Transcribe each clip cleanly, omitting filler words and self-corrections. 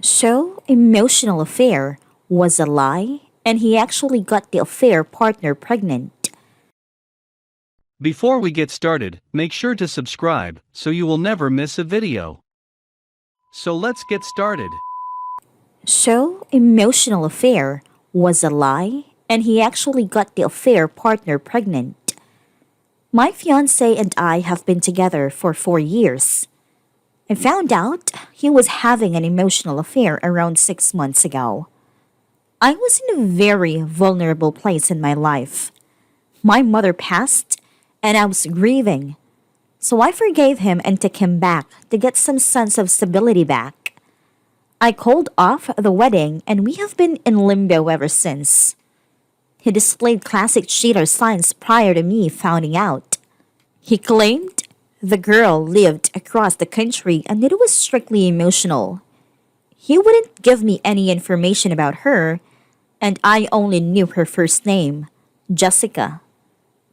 So, emotional affair was a lie, and he actually got the affair partner pregnant. Before we get started, make sure to subscribe so you will never miss a video. So let's get started. So, emotional affair was a lie, and he actually got the affair partner pregnant. My fiance and I have been together for 4 years. I found out he was having an emotional affair around 6 months ago. I was in a very vulnerable place in my life. My mother passed, and I was grieving. So I forgave him and took him back to get some sense of stability back. I called off the wedding, and we have been in limbo ever since. He displayed classic cheater signs prior to me finding out. He claimed the girl lived across the country and it was strictly emotional. He wouldn't give me any information about her, and I only knew her first name, Jessica.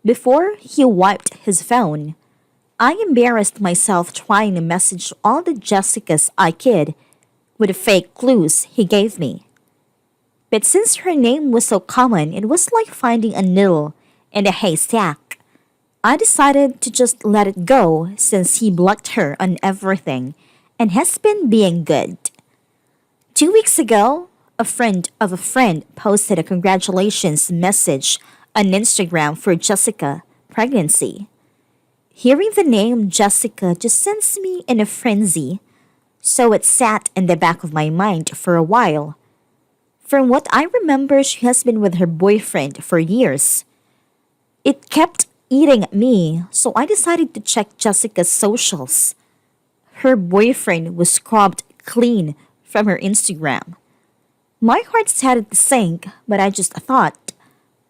Before he wiped his phone, I embarrassed myself trying to message all the Jessicas I could with the fake clues he gave me. But since her name was so common, it was like finding a needle in a haystack. I decided to just let it go since he blocked her on everything and has been being good. 2 weeks ago, a friend of a friend posted a congratulations message on Instagram for Jessica pregnancy. Hearing the name Jessica just sends me in a frenzy, so it sat in the back of my mind for a while. From what I remember, she has been with her boyfriend for years. It kept eating at me, so I decided to check Jessica's socials. Her boyfriend was scrubbed clean from her Instagram. My heart started to sink, but I just thought,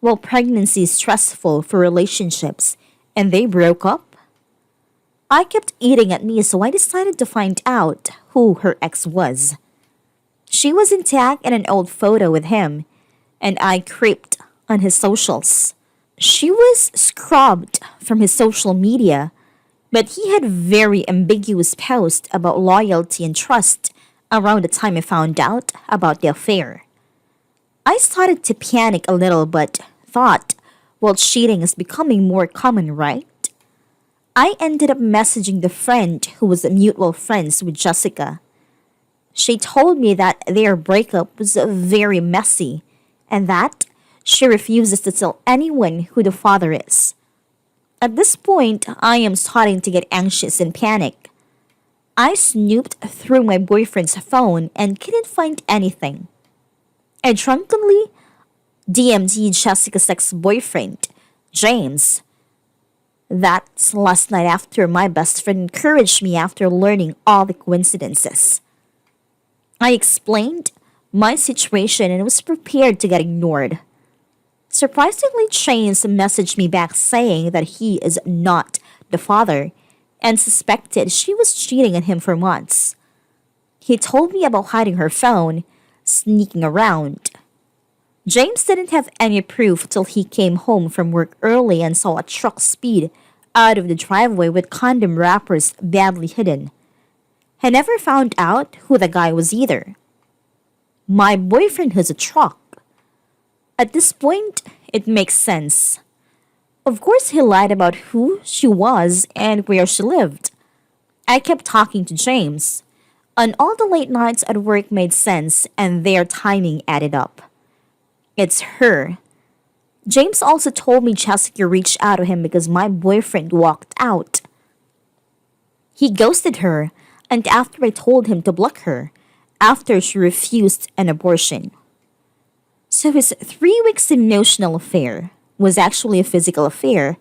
well, pregnancy is stressful for relationships, and they broke up. I kept eating at me, so I decided to find out who her ex was. She was intact in an old photo with him, and I creeped on his socials. She was scrubbed from his social media, but he had very ambiguous posts about loyalty and trust around the time I found out about the affair. I started to panic a little but thought, well, cheating is becoming more common, right? I ended up messaging the friend who was mutual friends with Jessica. She told me that their breakup was very messy and that she refuses to tell anyone who the father is. At this point, I am starting to get anxious and panic. I snooped through my boyfriend's phone and couldn't find anything. I drunkenly DM'd Jessica's ex-boyfriend, James. That's last night after my best friend encouraged me after learning all the coincidences. I explained my situation and was prepared to get ignored. Surprisingly, James messaged me back saying that he is not the father and suspected she was cheating on him for months. He told me about hiding her phone, sneaking around. James didn't have any proof till he came home from work early and saw a truck speed out of the driveway with condom wrappers badly hidden. He never found out who the guy was either. My boyfriend has a truck. At this point, it makes sense. Of course, he lied about who she was and where she lived. I kept talking to James, and all the late nights at work made sense and their timing added up. It's her. James also told me Jessica reached out to him because my boyfriend walked out. He ghosted her, and after I told him to block her, after she refused an abortion. So his 3 weeks emotional affair was actually a physical affair,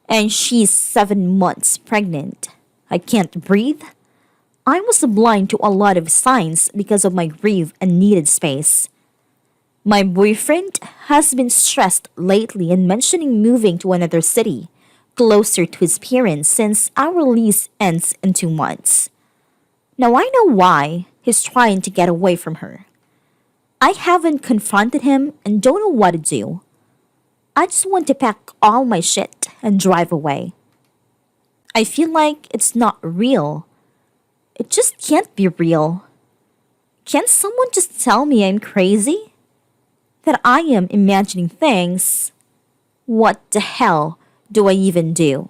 and she's 7 months pregnant. I can't breathe. I was blind to a lot of signs because of my grief and needed space. My boyfriend has been stressed lately and mentioning moving to another city, closer to his parents since our lease ends in 2 months. Now I know why he's trying to get away from her. I haven't confronted him and don't know what to do. I just want to pack all my shit and drive away. I feel like it's not real. It just can't be real. Can someone just tell me I'm crazy? That I am imagining things? What the hell do I even do?